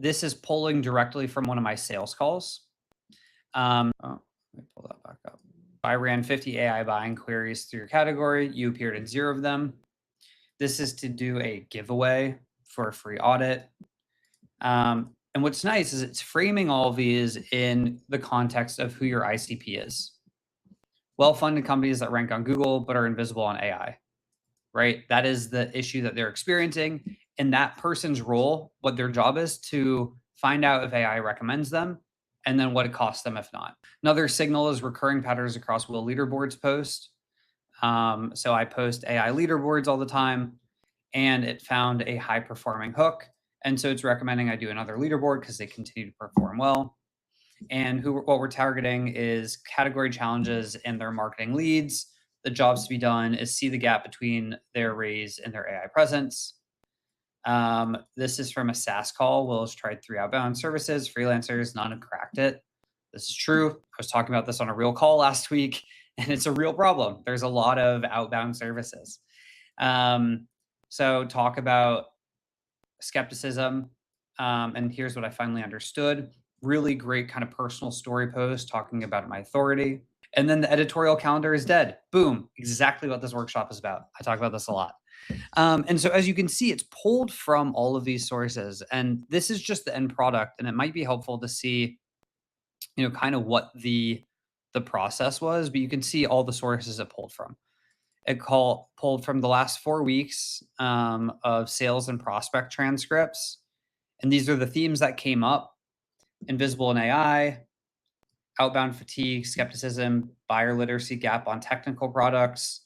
this is pulling directly from one of my sales calls. Let me pull that back up. I ran 50 AI buying queries through your category. You appeared in 0 of them. This is to do a giveaway for a free audit. And what's nice is it's framing all of these in the context of who your ICP is. Well-funded companies that rank on Google but are invisible on AI, right? That is the issue that they're experiencing. And that person's role, what their job is to find out if AI recommends them and then what it costs them if not. Another signal is recurring patterns across Will Leaderboards post. So I post AI leaderboards all the time and it found a high performing hook. And so it's recommending I do another leaderboard because they continue to perform well. And what we're targeting is category challenges and their marketing leads. The jobs to be done is see the gap between their raise and their AI presence. This is from a SaaS call. Will's tried 3 outbound services, freelancers, none have cracked it. This is true. I was talking about this on a real call last week, and it's a real problem. There's a lot of outbound services. So talk about skepticism. And here's what I finally understood. Really great kind of personal story post talking about my authority. And then the editorial calendar is dead. Boom. Exactly what this workshop is about. I talk about this a lot. And so as you can see, it's pulled from all of these sources. And this is just the end product. And it might be helpful to see, kind of what the process was, but you can see all the sources it pulled from. It pulled from the last 4 weeks of sales and prospect transcripts. And these are the themes that came up: invisible in AI, outbound fatigue, skepticism, buyer literacy gap on technical products,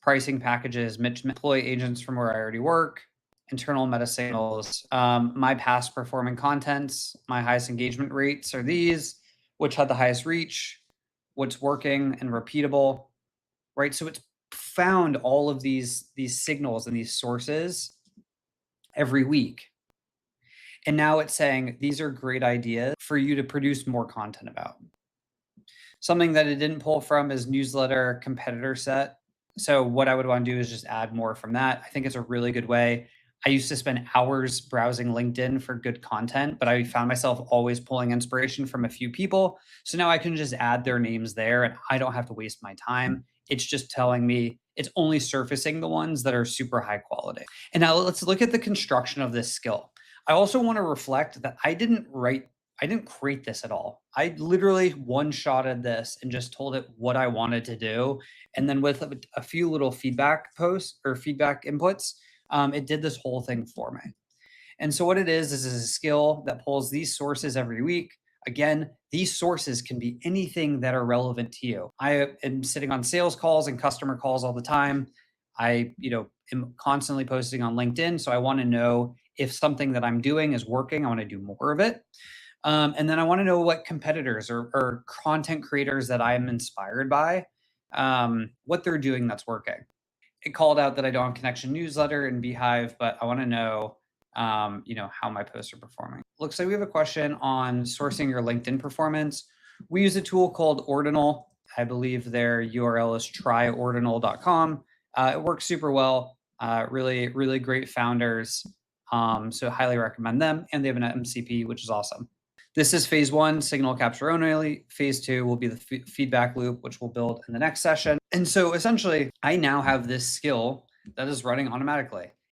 pricing packages, employee agents from where I already work, internal meta signals, my past performing contents, my highest engagement rates are these, which had the highest reach, what's working and repeatable, right? So it's found all of these signals and these sources every week. And now it's saying, these are great ideas for you to produce more content about. Something that it didn't pull from is newsletter competitor set. So what I would want to do is just add more from that. I think it's a really good way. I used to spend hours browsing LinkedIn for good content, but I found myself always pulling inspiration from a few people. So now I can just add their names there and I don't have to waste my time. It's just telling me, it's only surfacing the ones that are super high quality. And now let's look at the construction of this skill. I also want to reflect that I didn't create this at all. I literally one-shotted this and just told it what I wanted to do. And then with a few little feedback posts or feedback inputs, it did this whole thing for me. And so what it is a skill that pulls these sources every week. Again, these sources can be anything that are relevant to you. I am sitting on sales calls and customer calls all the time. I, am constantly posting on LinkedIn. So I want to know if something that I'm doing is working. I want to do more of it. And then I want to know what competitors or content creators that I'm inspired by, what they're doing that's working. It called out that I don't have Connection Newsletter and Beehive, but I want to know, how my posts are performing. Looks like we have a question on sourcing your LinkedIn performance. We use a tool called Ordinal. I believe their URL is tryordinal.com. It works super well. Really, really great founders. So highly recommend them. And they have an MCP, which is awesome. This is phase 1, signal capture only. Phase 2 will be the feedback loop, which we'll build in the next session. And so essentially, I now have this skill that is running automatically.